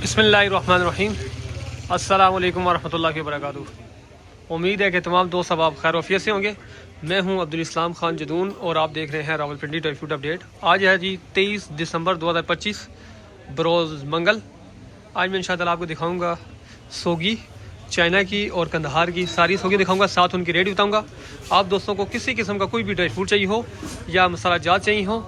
बिस्मिल्लाहिर्रहमानिर्रहीम। अस्सलाम वालेकुम वरहमतुल्लाहि वबरकातुहू। उम्मीद है कि तमाम दोस्त अब आप खैर वफियत से होंगे। मैं हूं अब्दुल इस्लाम खान जदून और आप देख रहे हैं रावलपिंडी ड्राई फ्रूट अपडेट। आज है जी 23 दिसंबर 2025 बरोज़ मंगल। आज मैं इंशाअल्लाह आपको दिखाऊंगा सोगी चाइना की और कंधार की सारी सोगी दिखाऊंगा, साथ उनकी रेट बताऊंगा। आप दोस्तों को किसी किस्म का कोई भी ड्राई फ्रूट चाहिए हो या मसाला जात चाहिए हो,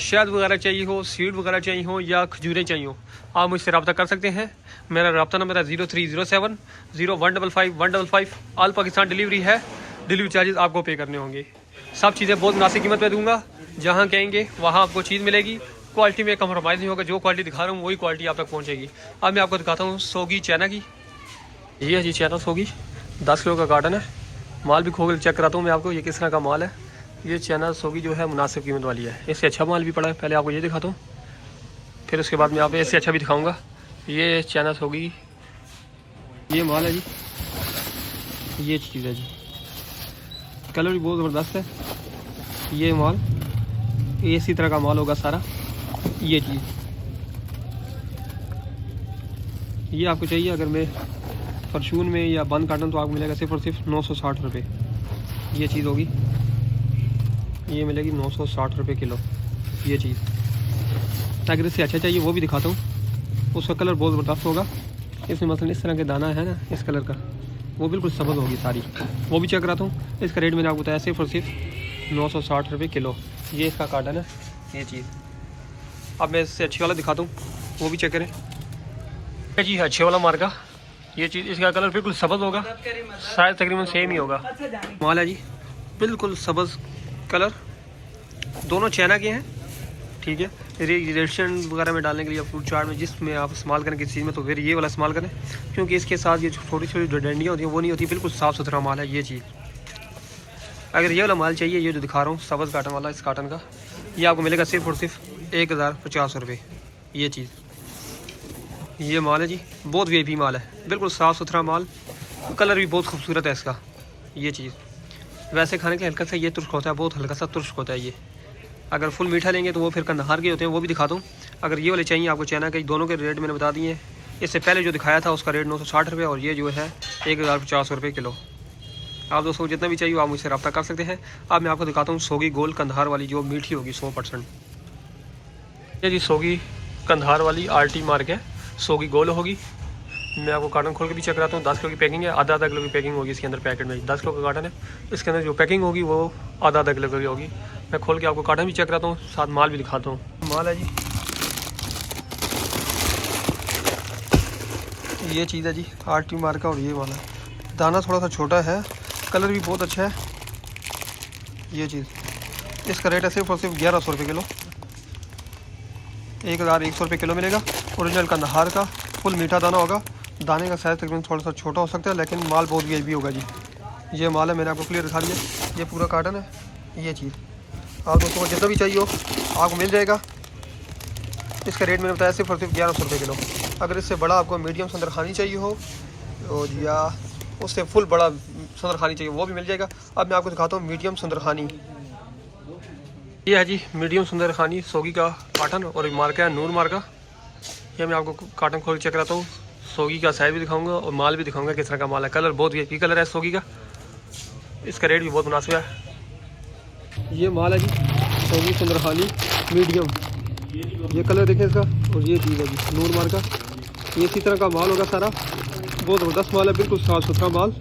शहद वगैरह चाहिए हो, सीड वगैरह चाहिए हो या खजूरें चाहिए हो, आप मुझसे रब्ता कर सकते हैं। मेरा रब्ता नंबर है 0307 0155 155। ऑल पाकिस्तान डिलीवरी है। डिलीवरी चार्जेस आपको पे करने होंगे। सब चीज़ें बहुत मुनासिब कीमत पे दूंगा। जहाँ कहेंगे वहाँ आपको चीज़ मिलेगी। क्वालिटी में कम्प्रोमाइज़ नहीं होगा। जो क्वालिटी दिखा रहा हूँ वही क्वालिटी आप तक पहुँचेगी। अब मैं आपको दिखाता हूँ सोगी चाइना की। ये है जी चाइना सोगी, 10 किलो का कार्टन है। माल भी खोल चेक कराता हूँ मैं आपको, ये किस तरह का माल है। ये चाइना सोगी जो है मुनासिब कीमत वाली है। इससे अच्छा माल भी पड़ा है। पहले आपको ये दिखाता हूँ, फिर उसके बाद मैं आप इससे अच्छा भी दिखाऊंगा। ये चाइना सोगी, ये माल है जी, ये चीज़ है जी। कलर भी बहुत ज़बरदस्त है। ये माल इसी तरह का माल होगा सारा। ये चीज़ ये आपको चाहिए अगर मैं फॉर्चून में या बंद काटन तो आपको मिलेगा सिर्फ और सिर्फ 960 रुपये। ये चीज़ होगी, ये मिलेगी 960 रुपये किलो। ये चीज़ अगर इससे अच्छा चाहिए वो भी दिखाता हूँ। उसका कलर बहुत ज़बरदस्त होगा। इसमें मसलन इस तरह के दाना है ना, इस कलर का, वो बिल्कुल सब्ज़ होगी सारी। वो भी चेक कराता हूँ। इसका रेट मैंने आपको बताया सिर्फ और सिर्फ 960 रुपये किलो। ये इसका कार्टन है। ये चीज़ अब मैं इससे अच्छी वाला दिखाता हूँ, वो भी चेक करें जी। अच्छे वाला मार्का ये चीज़, इसका कलर बिल्कुल सब्ज़ होगा, साइज़ तकरीबन सेम ही होगा। माल है जी बिल्कुल सब्ज़ कलर। दोनों चाइना के हैं, ठीक है। रेस्टोरेंट वगैरह में डालने के लिए, फ्रूट चाट में, जिसमें आप इस्तेमाल करें किसी चीज़ में, तो फिर ये वाला इस्तेमाल करें, क्योंकि इसके साथ ये छोटी छोटी जो डंडियाँ होती हैं वो नहीं होती। बिल्कुल साफ़ सुथरा माल है ये चीज़। अगर ये वाला माल चाहिए, ये जो दिखा रहा हूँ सब्ज़ काटन वाला, इस काटन का, ये आपको मिलेगा सिर्फ और सिर्फ 1050 रुपये। ये चीज़, ये माल है जी, बहुत वीआईपी माल है, बिल्कुल साफ़ सुथरा माल। कलर भी बहुत खूबसूरत है इसका। ये चीज़ वैसे खाने के हल्का सा ये तुर्क होता है, बहुत हल्का सा तुर्क होता है ये। अगर फुल मीठा लेंगे तो वो फिर कंधार के होते हैं, वो भी दिखा दूँ। अगर ये वाले चाहिए आपको चाइना के, दोनों के रेट मैंने बता दिए। इससे पहले जो दिखाया था उसका रेट 960 रुपये, और ये जो है 1050 रुपये किलो। आप दोस्तों जितना भी चाहिए आप मुझसे रब्ता कर सकते हैं। अब मैं आपको दिखाता हूँ सोगी गोल कंधार वाली, जो मीठी होगी 100%। ये जी सोगी कंधार वाली RT मार्क है, सोगी गोल होगी। मैं आपको कार्टन खोल के भी चेक कराता हूँ। 10 किलो की पैकिंग है, आधा आधा किलो की पैकिंग होगी इसके अंदर। पैकेट में 10 किलो का कार्टन है, इसके अंदर जो पैकिंग होगी वो आधा आधा किलो की होगी। मैं खोल के आपको कार्टन भी चेक कराता हूँ, साथ माल भी दिखाता हूँ। माल है जी, ये चीज़ है जी RT मार्क का, और ये वाला दाना थोड़ा सा छोटा है, कलर भी बहुत अच्छा है। ये चीज़ इसका रेट है सिर्फ और सिर्फ 1100 रुपये किलो। 1100 रुपये किलो मिलेगा। ओरिजिनल कंधार का फुल मीठा दाना होगा। दाने का साइज़ तकरीबन थोड़ा सा छोटा हो सकता है, लेकिन माल बहुत वीआईपी होगा जी। ये माल है, मैंने आपको क्लियर दिखा दिया। ये पूरा कार्टन है। ये चीज़ आप दोस्तों को जितना भी चाहिए हो आपको मिल जाएगा। इसका रेट मैंने बताया सिर्फ और सिर्फ 1100 रुपये किलो। अगर इससे बड़ा आपको मीडियम संदरखानी चाहिए हो, और या उससे फुल बड़ा संदरखानी चाहिए, वो भी मिल जाएगा। अब मैं आपको दिखाता हूँ मीडियम संदरखानी। ये है जी मीडियम सुंदरखानी सोगी का काटन, और मार्का है नूर मार्का। ये मैं आपको काटन खोल चेक कराता हूँ। सोगी का साइज़ भी दिखाऊंगा और माल भी दिखाऊंगा किस तरह का माल है। कलर बहुत वीआईपी कलर है सोगी का। इसका रेट भी बहुत मुनासिब है। ये माल है जी सोगी सुंदरखानी मीडियम। ये कलर देखें इसका, और ये चीज़ है जी नूर मार्का। ये इसी तरह का माल होगा सारा, बहुत ज़बरदस्त माल है, बिल्कुल साफ़ सुथरा माल।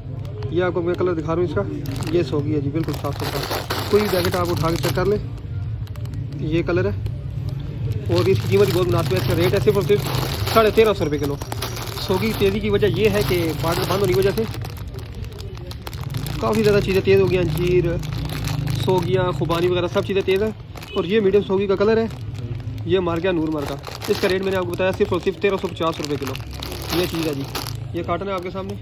ये आपको मैं कलर दिखा रहा हूँ इसका। ये सोगी है जी, बिल्कुल साफ़ सुथरा। कोई भी जैकेट आप उठा के चेक कर लें, ये कलर है, और इसकी कीमत बहुत मुनासिब है। इसका रेट है सिर्फ और सिर्फ 1350 रुपये किलो। सोगी तेज़ी की वजह यह है कि बार्डर बंद होने की वजह से काफ़ी ज़्यादा चीज़ें तेज़ हो गई। अंजीर, सोगियाँ, खुबानी वगैरह सब चीज़ें तेज़ है। और ये मीडियम सोगी का कलर है। ये मार गया नूर मार का। इसका रेट मैंने आपको बताया सिर्फ और सिर्फ 1350 रुपये किलो। ये चीज़ है जी, ये काटन है आपके सामने।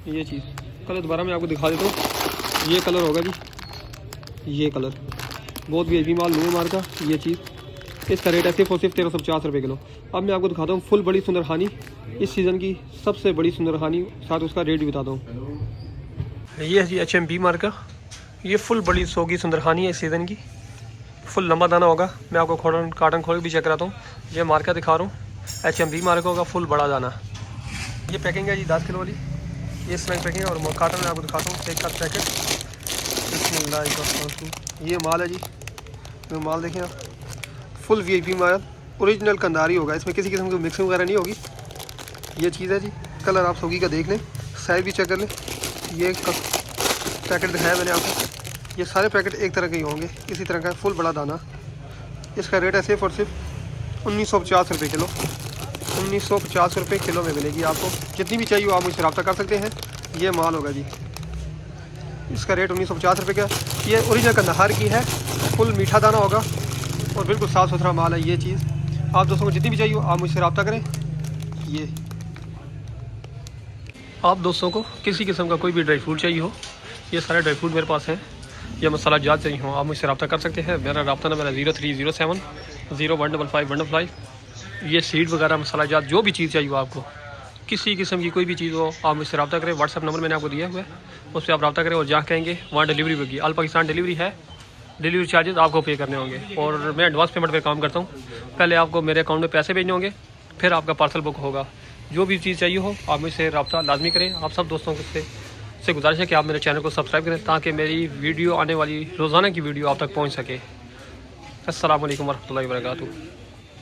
ये चीज़ कलर दोबारा मैं आपको दिखा देता हूँ। ये कलर होगा जी, ये कलर बहुत वीआईपी माल नूर मार का। ये चीज़ इसका रेट है सिर्फ और सिर्फ 1350 रुपये किलो। अब मैं आपको दिखाता हूँ फुल बड़ी सुंदरखानी, इस सीज़न की सबसे बड़ी सुंदरखानी, साथ उसका रेट भी बताता हूँ। ये है जी HMB मार्क का। ये फुल बड़ी सोगी सुंदरखानी है इस सीज़न की, फुल लंबा दाना होगा। मैं आपको काटन खोल भी चेक कराता हूँ। ये मार्का दिखा रहा हूँ, HMB मार्को का फुल बड़ा दाना। ये पैकिंग है जी 10 किलो वाली, ये स्नैक पैकिंग है। और काटन में आपको दिखाता हूँ एक का पैकेट। ये माल है जी, तो माल देखें आप, फुल VIP माल, ओरिजिनल कंधारी होगा, इसमें किसी किस्म की मिक्सिंग वगैरह नहीं होगी। ये चीज़ है जी, कलर आप सभी का देख लें, साइज भी चेक कर लें। ये पैकेट दिखाया मैंने आपको, ये सारे पैकेट एक तरह के ही होंगे, इसी तरह का फुल बड़ा दाना। इसका रेट है सिर्फ और सिर्फ 1950 रुपये किलो। 1950 रुपये किलो में मिलेगी आपको। जितनी भी चाहिए आप मुझसे रब्ता कर सकते हैं। ये माल होगा जी, इसका रेट 1950 रुपये का। ये ओरिजिनल कंधार की है, फुल मीठा दाना होगा और बिल्कुल साफ़ सुथरा माल है। ये चीज़ आप दोस्तों को जितनी भी चाहिए आप मुझसे रब्ता करें। ये आप दोस्तों को किसी किस्म का कोई भी ड्राई फ्रूट चाहिए हो, ये सारे ड्राई फ्रूट मेरे पास हैं, या मसाला जात चाहिए हो, आप मुझसे रब्ता कर सकते हैं। मेरा रब्ता नंबर है 0307 0155 ये सीड वगैरह मसाला जात जो भी चीज़ चाहिए हो आपको, किसी किस्म की कोई भी चीज़ हो आप मुझसे रब्ता करें। व्हाट्सएप नंबर मैंने आपको दिया हुआ है, उस पर आप रब्ता करें और जहाँ कहेंगे वहाँ डिलीवरी होगी। ऑल पाकिस्तान डिलीवरी है, डिलीवरी चार्जेस आपको पे करने होंगे। और मैं एडवांस पेमेंट पे काम करता हूँ, पहले आपको मेरे अकाउंट में पैसे भेजने होंगे, फिर आपका पार्सल बुक होगा। जो भी चीज़ चाहिए हो आप मुझसे रब्ता लाजमी करें। आप सब दोस्तों से गुजारिश है कि आप मेरे चैनल को सब्सक्राइब करें, ताकि मेरी वीडियो आने वाली रोज़ाना की वीडियो आप तक पहुँच सके। अस्सलाम वालेकुम वरहमतुल्लाहि वबरकातुहू।